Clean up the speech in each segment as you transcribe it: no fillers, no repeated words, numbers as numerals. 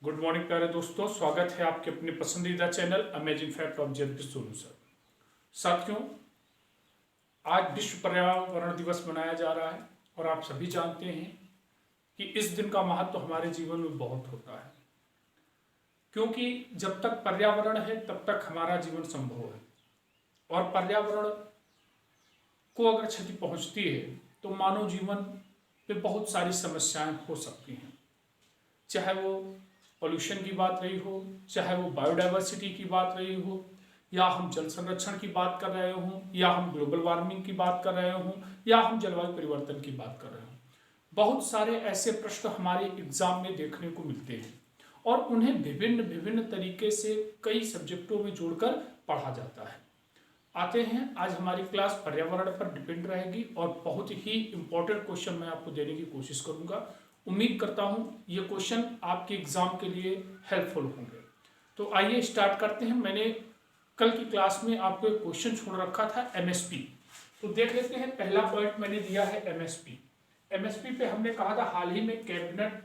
Good morning प्यारे दोस्तों, स्वागत है आपके अपने पसंदीदा channel amazing fact of JLP solution. साथियों, आज विश्व पर्यावरण दिवस मनाया जा रहा है और आप सभी जानते हैं कि इस दिन का महत्व हमारे जीवन में बहुत होता है, क्योंकि जब तक पर्यावरण है तब तक हमारा जीवन संभव है। और पर्यावरण को अगर क्षति पहुंचती है तो मानव जीवन पे बहुत सारी समस्याएं हो सकती हैं, चाहे वो पॉल्यूशन की बात रही हो, चाहे वो बायोडाइवर्सिटी की बात रही हो, या हम जल संरक्षण की बात कर रहे हों, या हम ग्लोबल वार्मिंग की बात कर रहे हों, या हम जलवायु परिवर्तन की बात कर रहे हों। बहुत सारे ऐसे प्रश्न हमारे एग्जाम में देखने को मिलते हैं और उन्हें विभिन्न विभिन्न तरीके से कई सब्जेक्टों में जोड़कर पढ़ा जाता है। आते हैं, आज हमारी क्लास पर्यावरण पर डिपेंड रहेगी और बहुत ही इंपॉर्टेंट क्वेश्चन मैं आपको देने की कोशिश करूंगा। उम्मीद करता हूं ये क्वेश्चन आपके एग्जाम के लिए हेल्पफुल होंगे। तो आइए स्टार्ट करते हैं। मैंने कल की क्लास में आपको एक क्वेश्चन छोड़ रखा था एमएसपी, तो देख लेते हैं। पहला पॉइंट मैंने दिया है एमएसपी। एमएसपी पे हमने कहा था हाल ही में कैबिनेट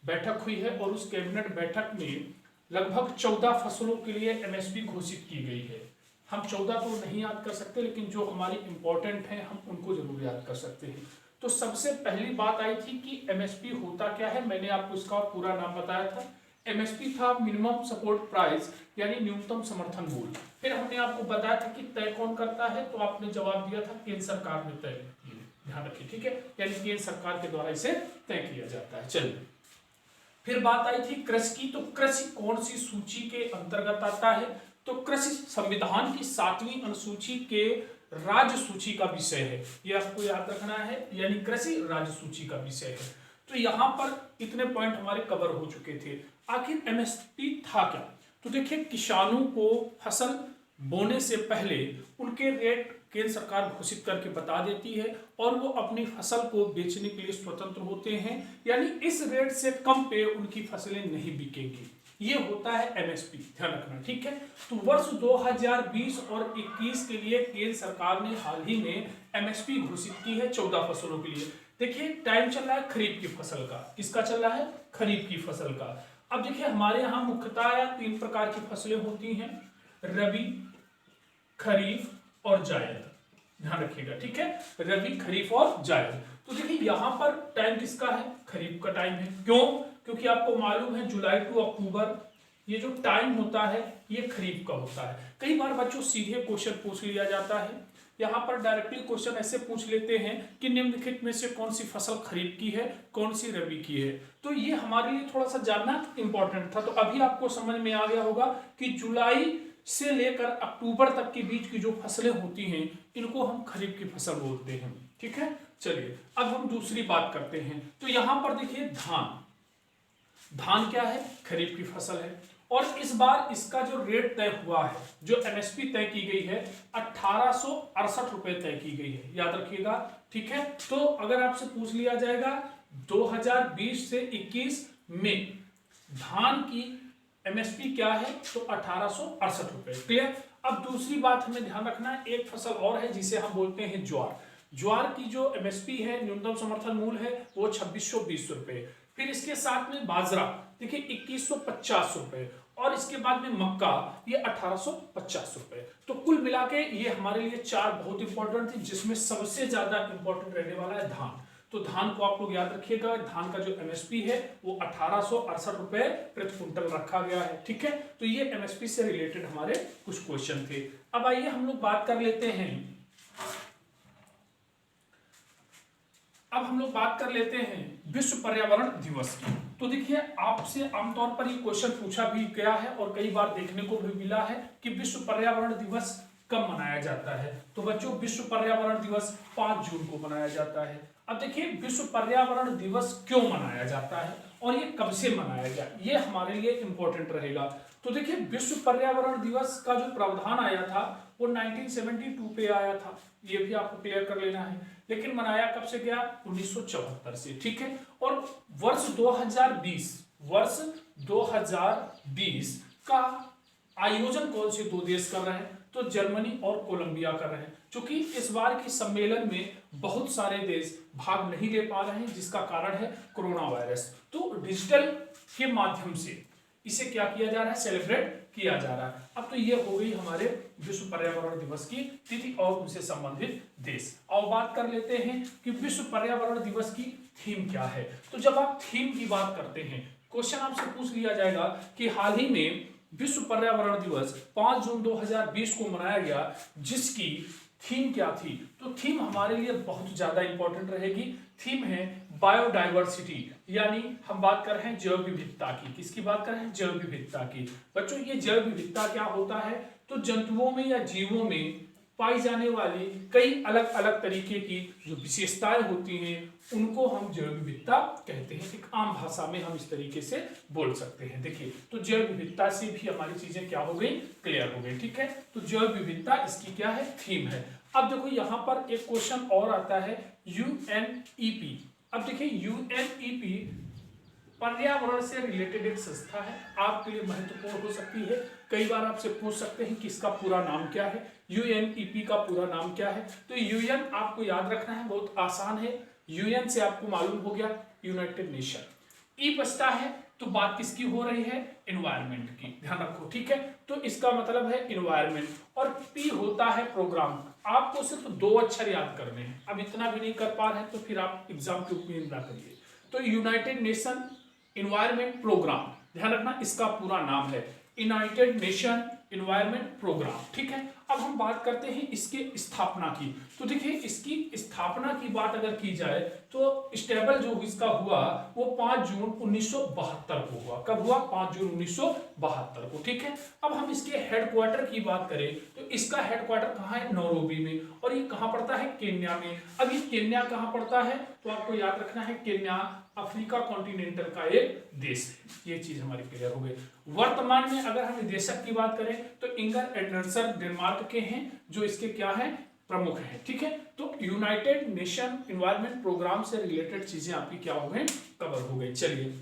बैठक हुई है और उस कैबिनेट बैठक में लगभग 14 फसलों के लिए एमएसपी घोषित की गई है। हम 14 तो नहीं याद कर सकते, लेकिन जो हमारी इंपॉर्टेंट हैं हम उनको जरूर याद कर सकते हैं। तो सबसे पहली बात आई थी कि एमएसपी होता क्या है। मैंने आपको इसका पूरा नाम बताया था। एमएसपी था मिनिमम सपोर्ट प्राइस, यानी न्यूनतम समर्थन मूल्य। फिर हमने आपको बताया था कि तय कौन करता है, तो आपने जवाब दिया था केंद्र सरकार ने तय की है। ध्यान रखिए, ठीक है, यानी केंद्र सरकार के द्वारा इसे तय किया जाता है। चलिए, फिर बात आई थी कृषि की। तो कृषि कौन सी सूची के अंतर्गत आता है, तो कृषि संविधान की 7वीं अनुसूची के राज्य सूची का विषय है। ये आपको याद रखना है, यानी कृषि राज्य सूची का विषय है। तो यहाँ पर इतने पॉइंट हमारे कवर हो चुके थे। आखिर एमएसपी था क्या, तो देखिए, किसानों को फसल बोने से पहले उनके रेट केंद्र सरकार घोषित करके बता देती है और वो अपनी फसल को बेचने के लिए स्वतंत्र होते हैं, यानी इस रेट से कम पे उनकी फसलें नहीं बिकेंगी। ये होता है एमएसपी, ध्यान रखना, ठीक है। तो वर्ष 2020 और 21 के लिए केंद्र सरकार ने हाल ही में एमएसपी घोषित की है 14 फसलों के लिए। देखिए, टाइम चल रहा है खरीफ की फसल का। किसका चल रहा है? खरीफ की फसल का। अब देखिए, हमारे यहाँ मुख्यतः 3 प्रकार की फसलें होती हैं, रबी, खरीफ और जायद। ध्यान रखिएगा, ठीक है, रबी, खरीफ और जायद। तो देखिए, यहाँ पर टाइम किसका है? खरीफ का टाइम है। क्यों? क्योंकि आपको मालूम है जुलाई टू अक्टूबर ये जो टाइम होता है ये खरीफ का होता है। कई बार बच्चों सीधे क्वेश्चन पूछ लिया जाता है, यहाँ पर डायरेक्टली क्वेश्चन ऐसे पूछ लेते हैं कि निम्नलिखित में से कौन सी फसल खरीफ की है, कौन सी रबी की है। तो ये हमारे लिए थोड़ा सा जानना इंपॉर्टेंट था। तो अभी आपको समझ में आ गया होगा कि जुलाई से लेकर अक्टूबर तक के बीच की जो फसलें होती हैं इनको हम खरीफ की फसल बोलते हैं, ठीक है। चलिए, अब हम दूसरी बात करते हैं। तो यहाँ पर देखिए, धान क्या है? खरीफ की फसल है। और इस बार इसका जो रेट तय हुआ है, जो एमएसपी तय की गई है, 1868 रुपए तय की गई है, याद रखिएगा, ठीक है। तो अगर आपसे पूछ लिया जाएगा 2020 से 21 में धान की एमएसपी क्या है, तो 1868 रुपए। क्लियर? अब दूसरी बात हमें ध्यान रखना है, एक फसल और है जिसे हम बोलते हैं ज्वार। ज्वार की जो एमएसपी है, न्यूनतम समर्थन मूल्य है, वो 2620 रुपए। फिर इसके साथ में बाजरा, देखिए, 2150 रुपए। और इसके बाद में मक्का, ये 1850 रुपए। तो कुल मिला के ये हमारे लिए 4 बहुत इंपॉर्टेंट थी, जिसमें सबसे ज्यादा इंपॉर्टेंट रहने वाला है धान। तो धान को आप लोग याद रखिएगा, धान का जो एमएसपी है वो 1868 रुपए प्रति क्विंटल रखा गया है, ठीक है। तो ये एमएसपी से रिलेटेड हमारे कुछ क्वेश्चन थे। अब आइए हम लोग बात कर लेते हैं विश्व पर्यावरण दिवस की। तो देखिए, आपसे आमतौर पर ये क्वेश्चन पूछा भी गया है और कई बार देखने को भी मिला है कि विश्व पर्यावरण दिवस कब मनाया जाता है। तो बच्चों, विश्व पर्यावरण दिवस 5 जून को मनाया जाता है। अब देखिए, विश्व पर्यावरण दिवस क्यों मनाया जाता है और ये कब से मनाया गया, ये हमारे लिए इंपॉर्टेंट रहेगा। तो देखिए, विश्व पर्यावरण दिवस का जो प्रावधान आया था वो 1972 पे आया था, ये भी आपको क्लियर कर लेना है। लेकिन मनाया कब से गया? 1974 से, ठीक है। और वर्ष 2020 का आयोजन कौन से 2 देश कर रहे हैं, तो जर्मनी और कोलंबिया कर रहे हैं। क्योंकि इस बार की सम्मेलन में बहुत सारे देश भाग नहीं ले पा रहे हैं, जिसका कारण है कोरोना वायरस। तो डिजिटल के माध्यम से इसे क्या किया जा रहा है, सेलिब्रेट किया जा रहा है। अब तो ये हो गई हमारे विश्व पर्यावरण दिवस की तिथि और उनसे संबंधित देश। अब बात कर लेते हैं कि विश्व पर्यावरण दिवस की थीम क्या है। तो जब आप थीम की बात करते हैं, क्वेश्चन आपसे पूछ लिया जाएगा कि हाल ही में विश्व पर्यावरण दिवस 5 जून 2020 को मनाया गया, जिसकी थीम क्या थी। तो थीम हमारे लिए बहुत ज्यादा इंपॉर्टेंट रहेगी। थीम है बायोडाइवर्सिटी, यानी हम बात कर रहे हैं जैव विविधता की। किसकी बात कर रहे हैं, जैव विविधता की। बच्चों ये जैव विविधता क्या होता है, तो जंतुओं में या जीवों में पाई जाने वाली कई अलग अलग तरीके की जो विशेषताएं होती हैं, उनको हम जैव विविधता कहते हैं। एक आम भाषा में हम इस तरीके से बोल सकते हैं। देखिए, तो जैव विविधता से भी हमारी चीजें क्या हो गई, क्लियर हो गई। ठीक है, तो जैव विविधता इसकी क्या है, थीम है। अब देखो यहाँ पर एक क्वेश्चन और आता है, यूएनईपी। अब देखिए यूएनईपी पर्यावरण से रिलेटेड एक संस्था है, आपके लिए महत्वपूर्ण हो सकती है। कई बार आपसे पूछ सकते हैं कि इसका पूरा नाम क्या है, यूएनईपी का पूरा नाम क्या है। तो यूएन आपको याद रखना है, बहुत आसान है। यूएन से आपको मालूम हो गया यूनाइटेड नेशन। ई बचता है, तो बात किसकी हो रही है, एनवायरमेंट की, ध्यान रखो। ठीक है, तो इसका मतलब है एनवायरमेंट। और पी होता है प्रोग्राम। आपको सिर्फ 2 अक्षर याद करने हैं। अब इतना भी नहीं कर पा रहे हैं तो फिर आप एग्जाम की उम्मीद ना करिए। तो यूनाइटेड नेशन एनवायरमेंट प्रोग्राम, ध्यान रखना इसका पूरा नाम है यूनाइटेड नेशन एनवायरमेंट प्रोग्राम। ठीक है, अब हम बात करते हैं इसके स्थापना की। तो देखिए इसकी स्थापना की बात अगर की जाए तो स्टेबल जो इसका हुआ वो 5 जून 1972 को हुआ। कब हुआ, 5 जून 1972 को। ठीक है, अब हम इसके हेडक्वार्टर की बात करें तो इसका हेडक्वार्टर कहाँ है, नैरोबी में। और ये कहाँ पड़ता है, केन्या में। अब ये केन्या कहाँ पड़ता है, तो आपको याद रखना है केन्या अफ्रीका कॉन्टिनेंटल का एक देश है। ये चीज हमारी क्लियर हो गई। वर्तमान में अगर हम निदेशक की बात करें तो इंगर एडनर्सन डेनमार्क के हैं, जो इसके क्या है, प्रमुख हैं। ठीक है, तो यूनाइटेड नेशन एनवायरनमेंट प्रोग्राम से रिलेटेड चीजें आपकी क्या हो गई, कवर हो गई। चलिए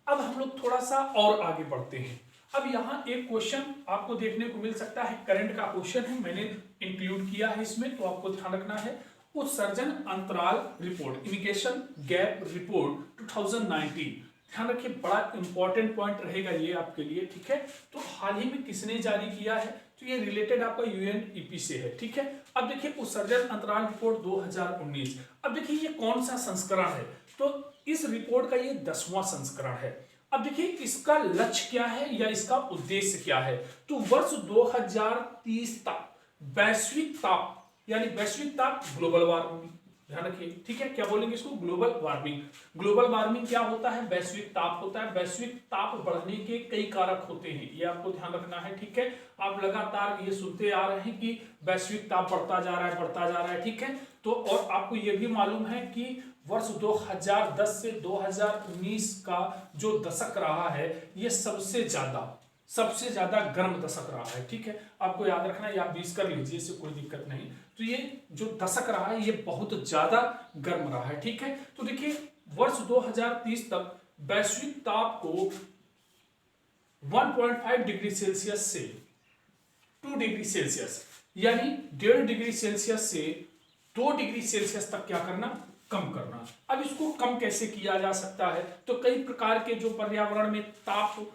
अब हम लोग थोड़ा सा और आगे बढ़ते हैं। अब यहाँ एक क्वेश्चन आपको देखने को मिल सकता है, करंट का क्वेश्चन है, मैंने इंक्लूड किया है इसमें, तो आपको ध्यान रखना है। उत्सर्जन अंतराल रिपोर्ट, इमिग्रेशन गैप रिपोर्ट 2019, ध्यान रखिए बड़ा इंपॉर्टेंट पॉइंट रहेगा ये आपके लिए। ठीक है, तो हाल ही में किसने जारी किया है, तो ये रिलेटेड आपका यूएनईपी से है। ठीक है, अब देखिए उत्सर्जन अंतराल रिपोर्ट 2019। अब देखिए ये कौन सा संस्करण है, तो इस रिपोर्ट का ये 10वां संस्करण है। अब देखिए इसका लक्ष्य क्या है या इसका उद्देश्य क्या है, तो वर्ष 2030 तक वैश्विक ताप, यानी वैश्विक ताप ग्लोबल वार्मिंग, ध्यान रखिए। ठीक है, क्या बोलेंगे इसको, ग्लोबल वार्मिंग। ग्लोबल वार्मिंग क्या होता है, वैश्विक ताप होता है। वैश्विक ताप बढ़ने के कई कारक होते हैं, ये आपको ध्यान रखना है। ठीक है, आप लगातार ये सुनते आ रहे हैं कि वैश्विक ताप बढ़ता जा रहा है, बढ़ता जा रहा है। ठीक है, तो और आपको ये भी मालूम है कि वर्ष 2010 से 2019 का जो दशक रहा है, ये सबसे ज्यादा गर्म दशक रहा है। ठीक है, आपको याद रखना है, आप 20 कर लीजिए, इससे कोई दिक्कत नहीं। तो ये जो दशक रहा है ये बहुत ज्यादा गर्म रहा है। ठीक है, तो देखिए वर्ष 2030 तक वैश्विक ताप को 1.5 डिग्री सेल्सियस से 2 डिग्री सेल्सियस, यानी 1.5 डिग्री सेल्सियस से 2 डिग्री सेल्सियस तक क्या करना, कम करना। अब इसको कम कैसे किया जा सकता है, तो कई प्रकार के जो पर्यावरण में ताप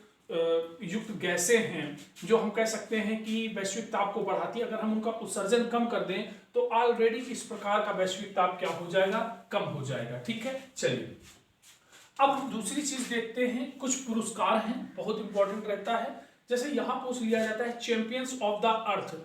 युक्त गैसें हैं, जो हम कह सकते हैं कि वैश्विक ताप को बढ़ाती है, अगर हम उनका उत्सर्जन कम कर दें तो ऑलरेडी इस प्रकार का वैश्विक ताप क्या हो जाएगा, कम हो जाएगा। ठीक है, चलिए अब हम दूसरी चीज देखते हैं। कुछ पुरस्कार हैं, बहुत इंपॉर्टेंट रहता है। जैसे यहां पूछ लिया जाता है चैंपियंस ऑफ द अर्थ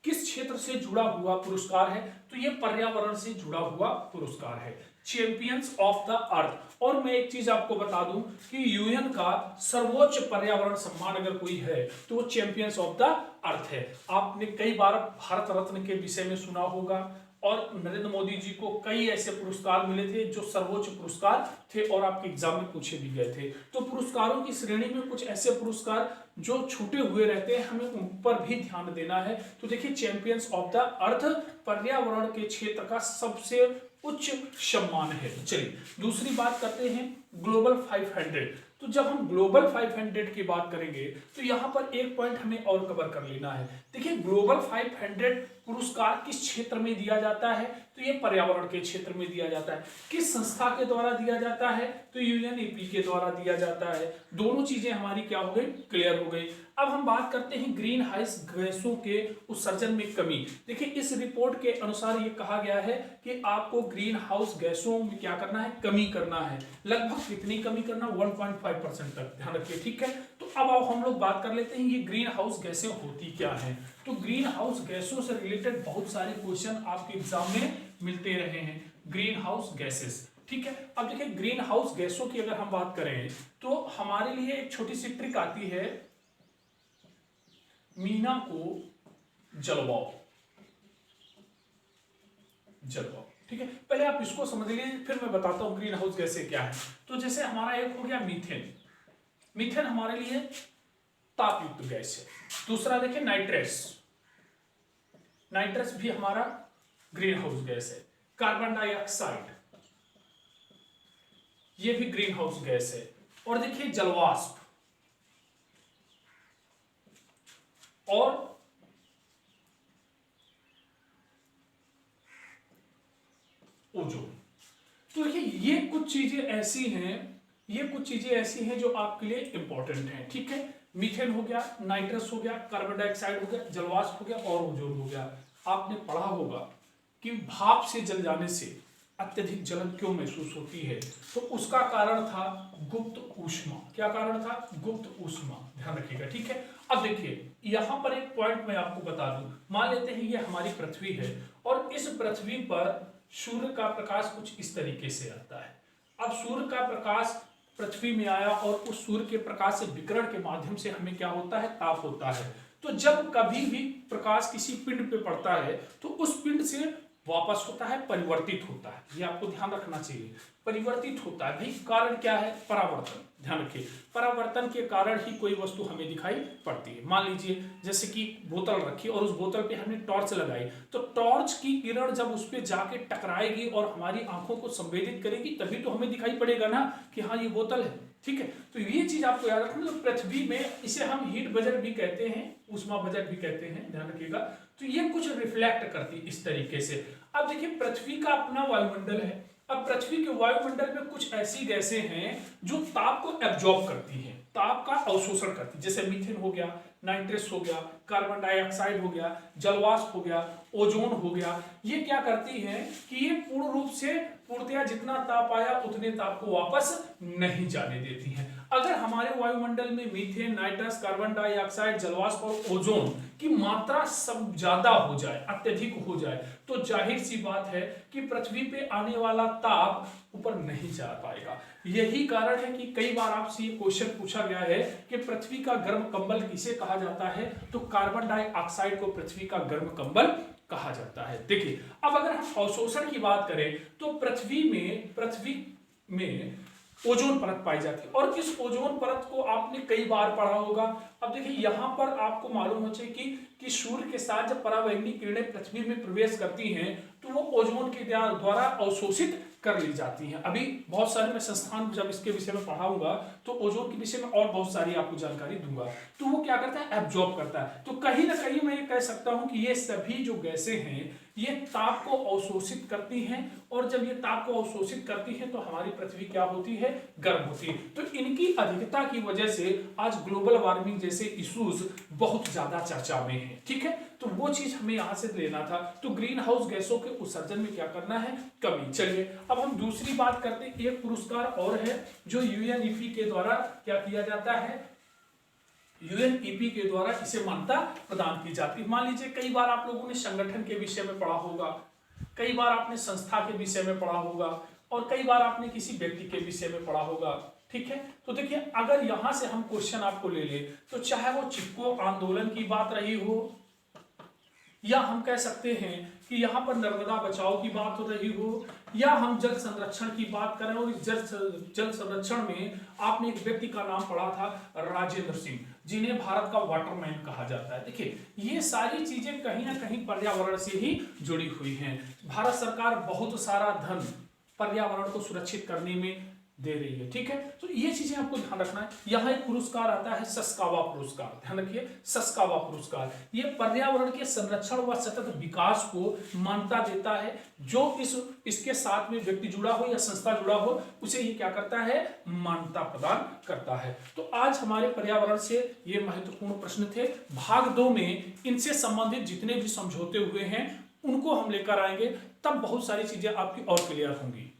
किस क्षेत्र से जुड़ा हुआ पुरस्कार है, तो ये पर्यावरण से जुड़ा हुआ पुरस्कार है, चैंपियंस ऑफ द अर्थ। और मैं एक चीज आपको बता दूं कि यूएन का सर्वोच्च पर्यावरण सम्मान अगर कोई है तो वो चैंपियंस ऑफ द अर्थ है। आपने कई बार भारत रत्न के विषय में सुना होगा, और नरेंद्र मोदी जी को कई ऐसे पुरस्कार मिले थे जो सर्वोच्च पुरस्कार थे और आपके एग्जाम में पूछे भी गए थे। तो पुरस्कारों की श्रेणी में कुछ ऐसे पुरस्कार जो छूटे हुए रहते हैं, हमें उन पर भी ध्यान देना है। तो देखिए चैंपियंस ऑफ द अर्थ पर्यावरण के क्षेत्र का सबसे उच्च सम्मान है। चलिए दूसरी बात करते हैं ग्लोबल 500। तो जब हम ग्लोबल 500 की बात करेंगे तो यहाँ पर एक पॉइंट हमें और कवर कर लेना है। देखिए ग्लोबल 500 पुरस्कार किस क्षेत्र में दिया जाता है, तो ये पर्यावरण के क्षेत्र में दिया जाता है। किस संस्था के द्वारा दिया जाता है, तो यूएनईपी के द्वारा दिया जाता है। दोनों चीजें हमारी क्या हो गई, क्लियर हो गई। अब हम बात करते हैं ग्रीन हाउस गैसों के उत्सर्जन में कमी। देखिए इस रिपोर्ट के अनुसार ये कहा गया है कि आपको ग्रीन हाउस गैसों में क्या करना है, कमी करना है। लगभग कितनी कमी करना, 1.5% तक, ध्यान रखिए, ठीक है। तो अब आओ हम लोग बात कर लेते हैं ये ग्रीन हाउस गैसें होती क्या है। तो ग्रीन हाउस गैसों से रिलेटेड बहुत सारे क्वेश्चन आपके एग्जाम में मिलते रहे हैं। ग्रीन हाउस गैसेस, ठीक है। अब देखिए ग्रीन हाउस गैसों की अगर हम बात करें तो हमारे लिए एक छोटी सी ट्रिक आती है, मीना को जलवाओ, ठीक है। पहले आप इसको समझ लीजिए, फिर मैं बताता हूं ग्रीन हाउस गैसें क्या है। तो जैसे हमारा एक हो गया मीथेन, मीथेन हमारे लिए तापयुक्त गैस है। दूसरा देखिए नाइट्रस, नाइट्रस भी हमारा ग्रीन हाउस गैस है। कार्बन डाइऑक्साइड, ये भी ग्रीन हाउस गैस है। और देखिए जलवाष्प और ओजोन। तो देखिए ये कुछ चीजें ऐसी हैं, ये कुछ चीजें ऐसी हैं जो आपके लिए इंपॉर्टेंट हैं, ठीक है। मीथेन हो गया, नाइट्रस हो गया, कार्बन डाइऑक्साइड हो गया, जलवाष्प हो गया और ओजोन हो गया। आपने पढ़ा होगा कि भाप से जल जाने से अत्यधिक जलन क्यों महसूस होती है, तो उसका कारण था गुप्त ऊष्मा। क्या कारण था, गुप्त ऊष्मा, ध्यान रखिएगा, ठीक है। अब देखिए यहां पर एक पॉइंट मैं आपको बता दूं, मान लेते हैं ये हमारी पृथ्वी है और इस पृथ्वी पर सूर्य का प्रकाश कुछ इस तरीके से आता है। अब सूर्य का प्रकाश पृथ्वी में आया और उस सूर्य के प्रकाश से विकिरण के माध्यम से हमें क्या होता है, ताप होता है। तो जब कभी भी प्रकाश किसी पिंड पे पड़ता है तो उस पिंड से वापस होता है, परिवर्तित होता है, ये आपको ध्यान रखना चाहिए, परिवर्तित होता है। भाई कारण क्या है, परावर्तन, ध्यान रखिए। परावर्तन के कारण ही कोई वस्तु हमें दिखाई पड़ती है। मान लीजिए जैसे कि बोतल रखी और उस बोतल पे हमने टॉर्च लगाई, तो टॉर्च की किरण जब उस पे जाके टकराएगी और हमारी आंखों को संवेदित करेगी, तभी तो हमें दिखाई पड़ेगा ना कि हाँ ये बोतल है, ठीक है। तो ये चीज आपको याद रखना। तो पृथ्वी में इसे हम हीट बजट भी कहते हैं, उष्मा बजट भी कहते हैं, ध्यान रखिएगा। तो ये कुछ रिफ्लेक्ट करती है इस तरीके से। अब देखिए पृथ्वी का अपना वायुमंडल है। अब पृथ्वी के वायुमंडल में कुछ ऐसी गैसें हैं जो ताप को एब्जॉर्ब करती हैं, ताप का अवशोषण करती है। जैसे मीथेन हो गया, नाइट्रस हो गया, कार्बन डाइऑक्साइड हो गया, जलवाष्प हो गया, ओजोन हो गया। ये क्या करती हैं कि ये पूर्ण रूप से पूर्णतया जितना ताप आया उतने ताप को वापस नहीं जाने देती हैं। अगर हमारे वायुमंडल में मीथेन, नाइट्रस, कार्बन डाइऑक्साइड, जलवाष्प और ओजोन की मात्रा सब ज्यादा हो जाए, अत्यधिक हो जाए, तो जाहिर सी बात है कि पृथ्वी पे आने वाला ताप ऊपर नहीं जा पाएगा। यही कारण है कि कई बार आपसे ये क्वेश्चन पूछा गया है कि पृथ्वी का गर्म कंबल किसे कहा जाता है, तो कार्बन डाइऑक्साइड को पृथ्वी का गर्म कंबल कहा जाता है। देखिए अब अगर हम अवशोषण की बात करें तो पृथ्वी में ओजोन परत पाई जाती है और इस ओजोन परत को आपने कई बार पढ़ा होगा। अब देखिए यहां पर आपको मालूम हो चाहिए कि सूर्य के साथ जब परावैंगनी किरणें पृथ्वी में प्रवेश करती हैं तो वो ओजोन के द्वारा अवशोषित कर ली जाती हैं। अभी बहुत सारे मैं संस्थान जब इसके विषय में पढ़ाऊंगा तो ओजोन के विषय में और बहुत सारी आपको जानकारी दूंगा। तो वो क्या करता है, एब्जॉर्ब करता है। तो कहीं ना कहीं मैं ये कह सकता हूं कि ये सभी जो गैसें हैं ये ताप को अवशोषित करती हैं और जब ये ताप को अवशोषित करती हैं तो हमारी पृथ्वी क्या होती है, गर्म होती है। तो इनकी अधिकता की वजह से आज ग्लोबल वार्मिंग जैसे इश्यूज बहुत ज्यादा चर्चा में है, ठीक है। तो वो चीज हमें यहां से लेना था। तो ग्रीन हाउस गैसों के उत्सर्जन में क्या करना है, कमी। चलिए अब हम दूसरी बात करते हैं। एक पुरस्कार और है जो यूएनईपी के द्वारा क्या किया जाता है, यूएनईपी के द्वारा इसे मान्यता प्रदान की जाती है। मान लीजिए कई बार आप लोगों ने संगठन के विषय में पढ़ा होगा, कई बार आपने संस्था के विषय में पढ़ा होगा और कई बार आपने किसी व्यक्ति के विषय में पढ़ा होगा, ठीक है। तो देखिए अगर यहां से हम क्वेश्चन आपको ले ले तो चाहे वो चिपको आंदोलन की बात रही हो या हम कह सकते हैं कि यहाँ पर नर्मदा बचाओ की बात हो रही हो या हम जल संरक्षण की बात करें और इस जल संरक्षण में आपने एक व्यक्ति का नाम पढ़ा था, राजेंद्र सिंह, जिन्हें भारत का वाटरमैन कहा जाता है। देखिए ये सारी चीजें कहीं ना कहीं पर्यावरण से ही जुड़ी हुई हैं। भारत सरकार बहुत सारा धन पर्यावरण को सुरक्षित करने में दे रही है। ठीक है, तो ये चीजें आपको ध्यान रखना है। यहाँ एक पुरस्कार आता है सस्कावा पुरस्कार, ध्यान रखिए सस्कावा पुरस्कार। ये पर्यावरण के संरक्षण व सतत विकास को मान्यता देता है। जो इसके साथ में व्यक्ति जुड़ा हो या संस्था जुड़ा हो उसे ये क्या करता है, मान्यता प्रदान करता है। तो आज हमारे पर्यावरण से ये महत्वपूर्ण प्रश्न थे। भाग 2 में इनसे संबंधित जितने भी समझौते हुए हैं उनको हम लेकर आएंगे, तब बहुत सारी चीजें आपकी और क्लियर होंगी।